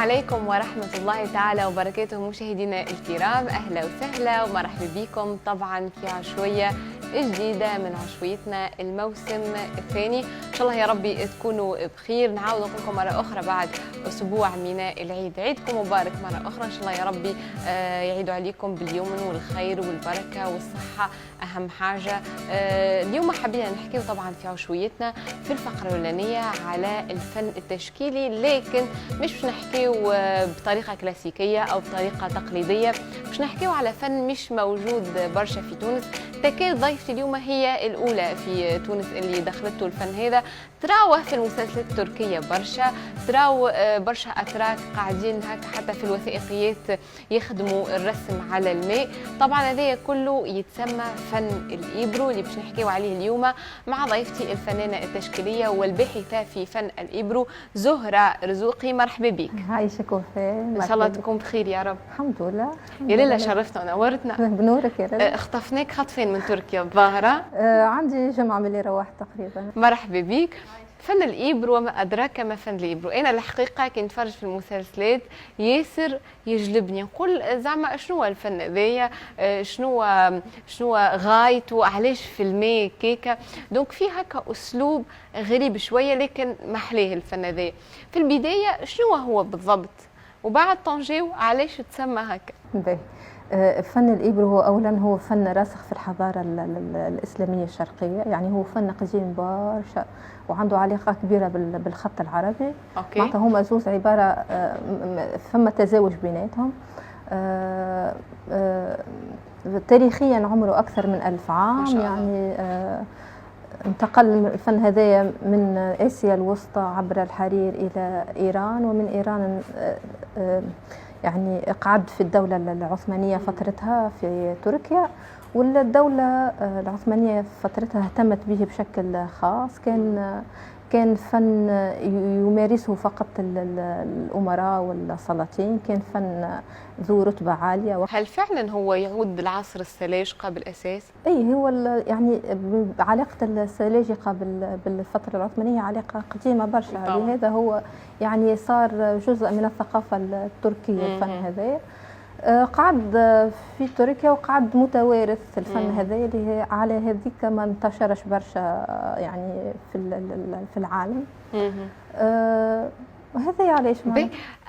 عليكم ورحمة الله تعالى وبركاته مشاهدينا الكرام، أهلا وسهلا ومرحبا بكم طبعا في عشوية جديدة من عشويتنا الموسم الثاني. إن شاء الله يا ربي تكونوا بخير. نعاود نقول لكم مرة أخرى بعد أسبوع من العيد، عيدكم مبارك مرة أخرى. إن شاء الله يا ربي يعيدوا عليكم باليمن والخير والبركة والصحة أهم حاجة. اليوم حبينا نحكيو طبعا في عشويتنا في الفقرة الأولانية على الفن التشكيلي، لكن مش نحكيو بطريقة كلاسيكية أو بطريقة تقليدية، مش نحكيو على فن مش موجود برشا في تونس. تكاد ضيفتي اليوم هي الأولى في تونس اللي دخلته الفن هذا. تراوه في المسلسلات التركية برشا، تراو برشا أتراك قاعدين هكا حتى في الوثائقيات يخدموا الرسم على الماء. طبعا هذا كله يتسمى فن الإبرو اللي باش نحكيو عليه اليوم مع ضيفتي الفنانة التشكيلية والباحثة في فن الإبرو زهرة رزوقي. مرحبا بك. عايشك وفاء، إن شاء الله تكون بخير يا رب. الحمد لله. يا ليلى شرفتنا ونورتنا. بنورك يا ليلى. اخطفناك خطفين من تركيا الظاهرة. عندي جمعة ملي روحت تقريبا. مرحبا بك. فن الإبرو وما أدراك ما فن الإبرو. أنا الحقيقة كي نتفرج في المسلسلات ياسر يجلبني، نقول زعما شنو الفن هذايا، شنو غايته، علاش في الماء كيكا. دونك في هكا أسلوب غريب شوية لكن محلاه الفن هذايا. في البداية شنو هو بالضبط، وبعد طنجيو علاش تسمى هكا؟ باهي. فن الإبرو هو أولا هو فن راسخ في الحضارة الإسلامية الشرقية، يعني هو فن قديم برشا وعنده علاقة كبيرة بالخط العربي. معناتها هما زوز عبارة فما تزاوج بيناتهم. تاريخيا عمره أكثر من 1000 عام. يعني انتقل الفن هذايا من آسيا الوسطى عبر الحرير إلى إيران، ومن إيران يعني قعد في الدولة العثمانية فترتها في تركيا، والدولة العثمانية فترتها اهتمت به بشكل خاص. كان فن يمارسه فقط الأمراء والسلاطين، كان فن ذو رتبة عالية. هل فعلا هو يعود لعصر السلاجقة بالأساس؟ أي هو يعني علاقة السلاجقة بالفترة العثمانية علاقة قديمة برشا، لهذا هو يعني صار جزء من الثقافة التركية الفن هذا. قعد في تركيا وقعد متوارث الفن هذا اللي على هذيك ما انتشرش برشا يعني في العالم. وهذا علاش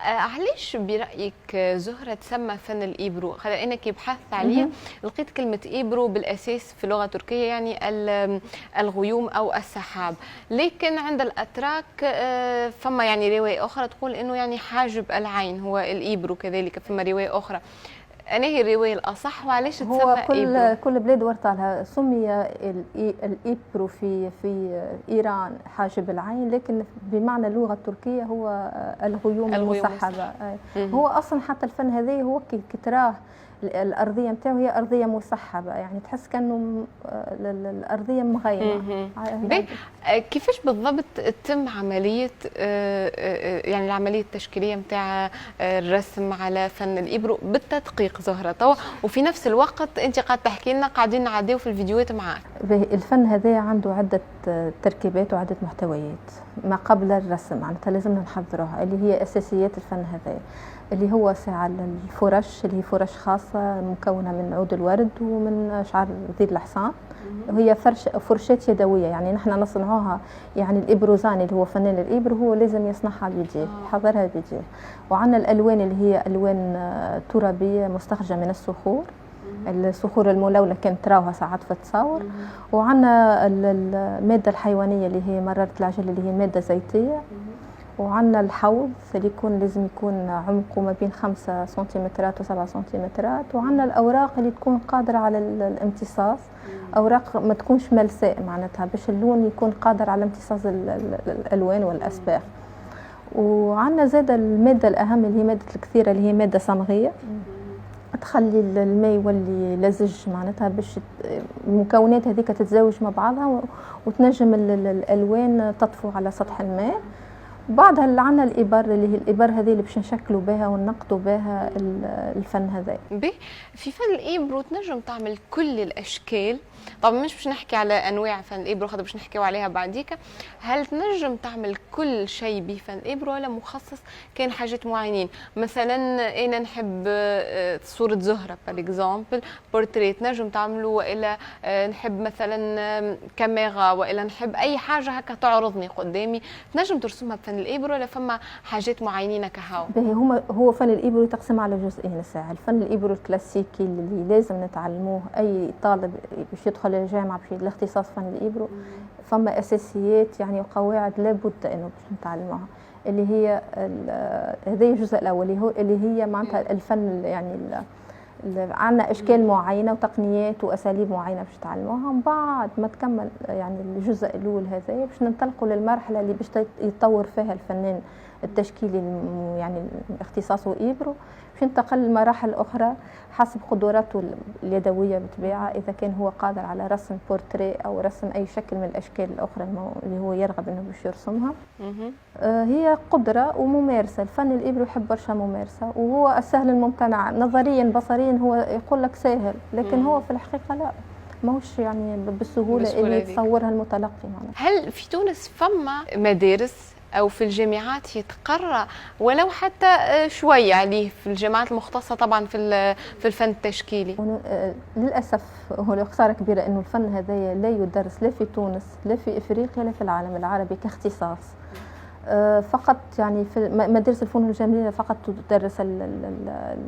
علاش برأيك زهرة تسمى فن الإبرو؟ خلينا أنا كي بحثت عليه لقيت كلمة إبرو بالأساس في اللغة التركية يعني الغيوم أو السحاب، لكن عند الأتراك فما يعني رواية أخرى تقول إنه يعني حاجب العين هو الإبرو، كذلك فما رواية أخرى. أنا هي الرواية الأصح وعلاش تسمى هو إبرو؟ كل بلاد ورطالها سمي الإبرو في إيران حاجب العين، لكن بمعنى اللغة التركية هو الغيوم المسحبة. هو أصلا حتى الفن هذا هو كي تراه الأرضية نتاعو هي أرضية مسحبة، يعني تحس كأنه الأرضية مغيمة. كيفاش بالضبط تتم عملية يعني العملية التشكيلية نتاع الرسم على فن الإبرو بالتدقيق زهرة توا، وفي نفس الوقت أنت قاعد تحكي لنا قاعدين نعديو في الفيديوهات معاك؟ الفن هذا عنده عدة تركيبات وعدة محتويات ما قبل الرسم، معناتها لازمنا نحضروها اللي هي أساسيات الفن هذا، اللي هو ساعة الفرش اللي هي فرش خاصة مكونة من عود الورد ومن شعر ذي الحصان. وهي فرشات يدوية، يعني نحن نصنعوها، يعني الإبروزاني اللي هو فنان الإبر هو لازم يصنعها بيديه، يحضرها بيديه. وعندنا الألوان اللي هي ألوان ترابية مستخرجة من الصخور، الصخور الملولة كانت تراوها ساعات في التصاور. وعندنا المادة الحيوانية اللي هي مرارة العجل اللي هي مادة زيتية. وعندنا الحوض اللي لازم يكون عمقه ما بين 5 سنتيمترات و7 سنتيمترات. وعندنا الأوراق اللي تكون قادرة على الامتصاص، أوراق ما تكونش ملساء معناتها باش اللون يكون قادر على امتصاص الألوان والأصباغ. وعندنا زاد المادة الأهم اللي هي مادة الكثيرة اللي هي مادة صمغية تخلي الماء يولي لزج معناتها باش المكونات هذيك تتزاوج مع بعضها وتنجم الألوان تطفو على سطح الماء. بعضها اللي عندنا الإبر، اللي هي الإبر هذه اللي باش نشكلوا بها وننقطوا بها الفن هذا. في فن الإبرو تنجم تعمل كل الأشكال، طبعا مش باش نحكي على أنواع فن الإبرو خاطر باش نحكيو عليها بعديك. هل تنجم تعمل كل شيء بفن الإبرو ولا مخصص كان حاجات معينين؟ مثلا أنا نحب صورة زهرة بالاكزامبل بورتريت نجم تعمله، وإلا نحب مثلا كاميرا، وإلا نحب أي حاجة هكا تعرضني قدامي تنجم ترسمها بفن الإبرو، ولا فما حاجات معينين كهو؟ هو فن الإبرو يتقسم على جزئين الساعة. الفن الإبرو الكلاسيكي اللي لازم نتعلموه أي طالب باش يدخل الجامعة باش الاختصاص فن الإبرو، فما أساسيات يعني وقواعد لابد إنه باش نتعلموها، اللي هي هذا الجزء الأول اللي هي معناتها الفن يعني عندنا اشكال معينه وتقنيات واساليب معينه باش تعلموها. من بعد ما تكمل يعني الجزء الاول هذا باش ننطلقوا للمرحله اللي باش يتطور فيها الفنان التشكيلي يعني اختصاصه إبرو، باش ينتقل لمراحل اخرى حسب قدراته اليدويه بالطبيعه، اذا كان هو قادر على رسم بورتريه او رسم اي شكل من الاشكال الاخرى اللي هو يرغب انه باش يرسمها. هي قدره وممارسه. الفن الإبرو يحب برشا ممارسه، وهو السهل الممتنع. نظريا بصريا هو يقول لك سهل، لكن هو في الحقيقه لا، ماهوش يعني بالسهوله اللي يتصورها المتلقي. هل في تونس فما مدارس أو في الجامعات يتقرأ ولو حتى شوية عليه في الجامعات المختصة طبعا في الفن التشكيلي؟ للأسف هو خسارة كبيرة إنه الفن هذايا لا يدرس لا في تونس لا في إفريقيا لا في العالم العربي كاختصاص. فقط يعني في مدارس الفنون الجميلة فقط تدرس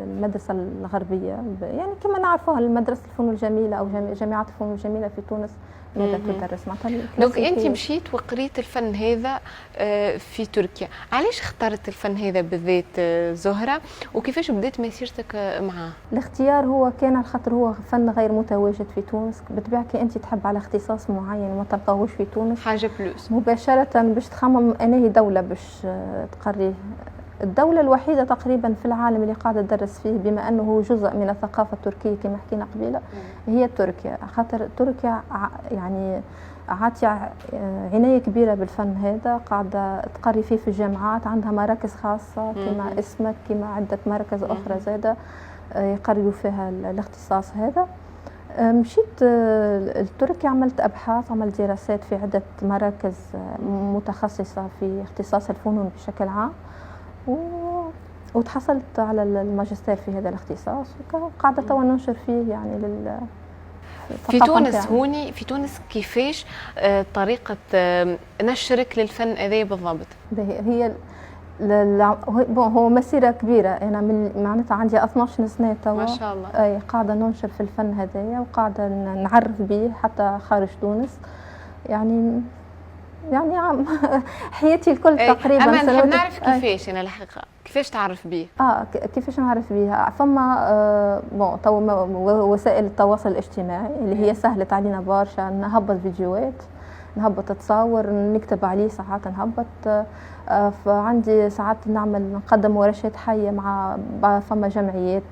المدرسة الغربية، يعني كما نعرفوها المدرسة الفنون الجميلة أو جامعات الفنون الجميلة في تونس ماذا تدرس مثلا. دونك انت مشيت وقريت الفن هذا في تركيا، علاش اخترت الفن هذا بالذات زهرة، وكيفاش بدات مسيرتك معاه؟ الاختيار هو كان على خاطر هو فن غير متواجد في تونس. بالطبيعة كي انت تحب على اختصاص معين وما تلقاهوش في تونس حاجة بلوس مباشرة باش تخمم أنا هي دولة باش تقريه. الدولة الوحيدة تقريبا في العالم اللي قاعدة تدرس فيه بما أنه جزء من الثقافة التركية كما حكينا قبيلة هي تركيا. خاطر تركيا يعني عاطية عناية كبيرة بالفن هذا، قاعدة تقري فيه في الجامعات، عندها مراكز خاصة كما اسمك كما عدة مراكز أخرى زادة يقريوا فيها الاختصاص هذا. مشيت لتركيا، عملت أبحاث، عملت دراسات في عدة مراكز متخصصة في اختصاص الفنون بشكل عام، وتحصلت على الماجستير في هذا الاختصاص، وقاعدة توا ننشر فيه يعني في تونس. هوني في تونس كيفاش طريقة نشرك للفن هذا بالضبط؟ هي هو مسيرة كبيرة. أنا من معناتها عندي 12 سنة توا ما شاء الله. أي قاعدة ننشر في الفن هذايا وقاعدة نعرف به حتى خارج تونس. يعني حياتي الكل تقريبا. أما نحب نعرف كيفاش أنا الحقيقة كيفاش تعرف به؟ كيفاش نعرف بها؟ فما تو وسائل التواصل الاجتماعي اللي هي سهلت علينا برشا. نهبط فيديوهات، نهبط تصاور، نكتب عليه ساعات، نهبط. فعندي ساعات نقدم ورشات حيه مع فما جمعيات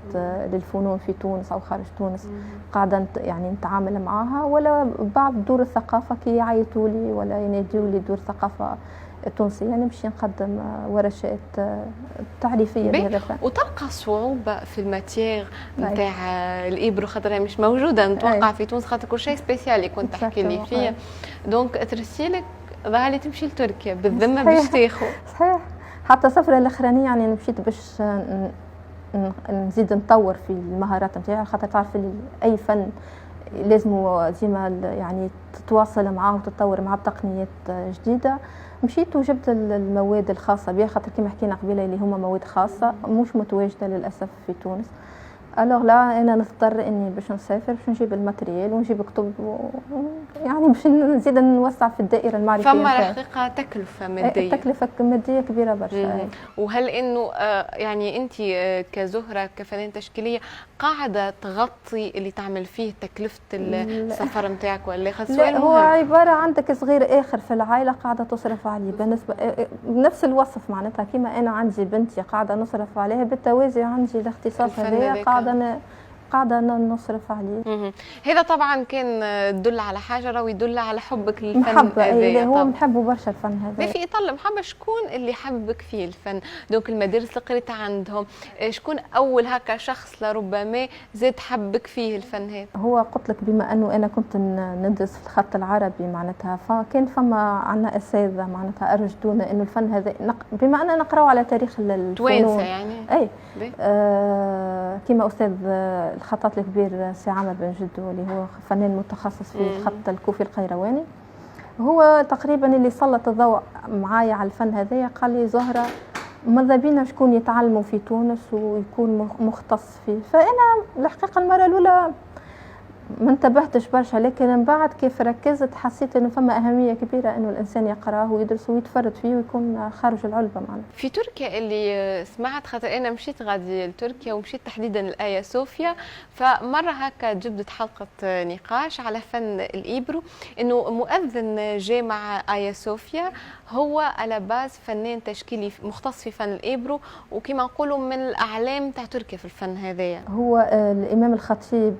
للفنون في تونس او خارج تونس قاعده يعني نتعامل معاها، ولا بعض دور الثقافه كي يعيطوا لي ولا ينادوا لي دور ثقافه تونسيه يعني نمشي نقدم ورشات تعريفيه بهذا الفن. وتلقى صعوبه في الماتير نتاع الإبرو خاطر مش موجوده نتوقع في تونس خاطر كل شيء سبيسيالي كنت تحكي لي فيه. دونك ترسيلك ظهري تمشي لتركيا بالذمه باش تاخذ. صحيح. حتى السفره الاخرانيه يعني مشيت باش نزيد نطور في المهارات نتاعي، خاطر تعرف اي فن لازم ديما يعني تتواصل معاه وتتطور معاه بتقنيات جديده. مشيت وجبت المواد الخاصه بها، خاطر كما حكينا قبيله اللي هما مواد خاصه مش متواجده للاسف في تونس. الوغ لا انا نضطر اني باش نسافر باش نجيب الماتريال ونجيب كتب يعني باش نزيد نوسع في الدائره المعرفيه. فما حقيقه تكلفه ماديه، تكلفه ماديه كبيره برشا. وهل انه يعني انت كزهره كفنانه تشكيليه قاعده تغطي اللي تعمل فيه تكلفه السفر نتاعك ولا لا هو عباره عندك صغير اخر في العائله قاعده تصرف عليه بالنسبه نفس الوصف معناتها كيما انا عندي بنتي قاعده نصرف عليها بالتوازي عندي الاختصاص هذايا قاعده قاعدة نصرف عليه. هذا طبعا كان يدل على حاجة ويدل على حبك للفن. محبة، أي هو بنحبه برشا الفن هذا. في إيطاليا محبة شكون اللي حبك فيه الفن؟ دونك المدارس اللي قريت عندهم، شكون أول هكا شخص لربما زاد حبك فيه الفن هذا؟ هو قلت لك بما أنه أنا كنت ندرس في الخط العربي معناتها، فكان فما عنا أساتذة معناتها أرشدونا إنه الفن هذا بما أننا نقرأ على تاريخ الفنون توانسة يعني. أي كما أستاذ الخطاط الكبير سي عامر بن جدو اللي هو فنان متخصص في الخط الكوفي القيرواني، هو تقريبا اللي سلط الضوء معايا على الفن هذايا. قال لي زهرة ماذا بينا شكون يتعلموا في تونس ويكون مختص فيه. فأنا الحقيقة المرة الأولى ما انتبهتش برشا، لكن من بعد كيف ركزت حسيت انه فما اهميه كبيره انه الانسان يقراه ويدرسه ويتفرد فيه ويكون خارج العلبه معنا. في تركيا اللي سمعت، خاطر انا مشيت غادي لتركيا ومشيت تحديدا لايا صوفيا، فمره هكا جبدت حلقه نقاش على فن الايبرو، انه مؤذن جامع ايا صوفيا هو على باز فنان تشكيلي مختص في فن الايبرو، وكما نقولوا من الاعلام تاع تركيا في الفن هذايا. هو الامام الخطيب،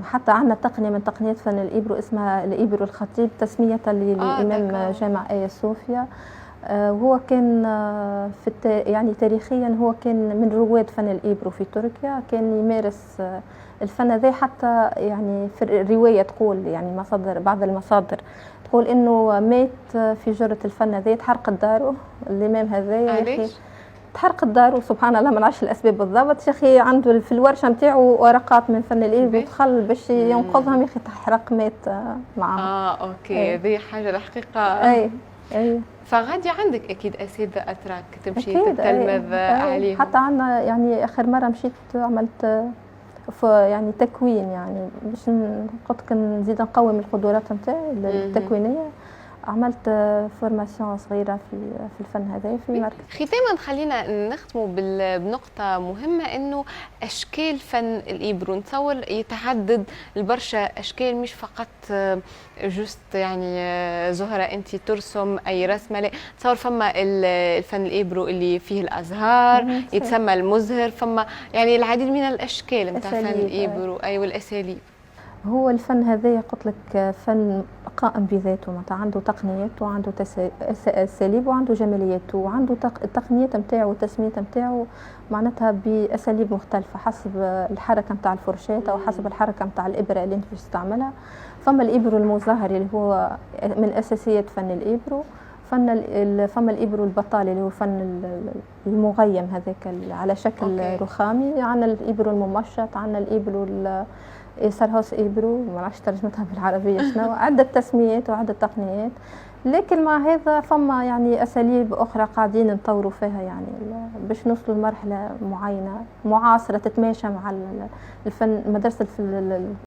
حتى عندنا تقنية من تقنيات فن الإيبرو اسمها الإيبرو الخطيب تسمية للإمام جامع آيا صوفيا. وهو كان يعني تاريخيا هو كان من رواد فن الإيبرو في تركيا، كان يمارس الفن ذا. حتى يعني في الرواية تقول يعني مصادر، بعض المصادر تقول إنه مات في جرة الفن ذا، تحرقت داره الإمام هذايا. تحرق الدار وسبحان الله ما نعرفش الاسباب بالضبط. يا اخي عنده في الورشه نتاعو ورقات من فن الايبرو دخل باش ينقذهم، يا اخي تحرق مات معاهم. اوكي، هذه حاجه الحقيقه. اي فغادي عندك اكيد اساتذه اتراك تمشي تتلمذ عليهم. حتى عندنا يعني اخر مره مشيت عملت يعني تكوين، يعني باش قلت نزيد نقوم القدرات نتاعي التكوينيه. عملت فورماسيون صغيره في الفن هذا في مركز. ختاما خلينا نختموا بنقطه مهمه، انه اشكال فن الايبرو نتصور يتعدد البرشا اشكال، مش فقط جوست يعني زهره انت ترسم اي رسمه، لا تصور فما الفن الايبرو اللي فيه الازهار يتسمى المزهر، فما يعني العديد من الاشكال نتاع فن الايبرو. اي والاساليب. هو الفن هذايا قلت لك فن قائم بذاته، معناتها عنده تقنيات وعنده اساليب وعنده جماليات وعنده التقنيات نتاعو والتسميات نتاعو معناتها باساليب مختلفه حسب الحركه نتاع الفرشاه او حسب الحركه نتاع الابره اللي انت باش تستعملها. فما الابرو المزهر اللي هو من اساسيات فن الابرو، فما الابرو البطالي اللي هو فن المغيم هذاك على شكل رخامي، عندنا الابرو الممشط، عندنا الابرو سرهوس إيبرو، ما نعرفش ترجمتها بالعربية شنو. عدة تسميات وعدة تقنيات، لكن مع هذا فما يعني أساليب أخرى قاعدين نطوروا فيها يعني باش نوصلوا لمرحلة معينة معاصرة تتماشى مع الفن مدرسة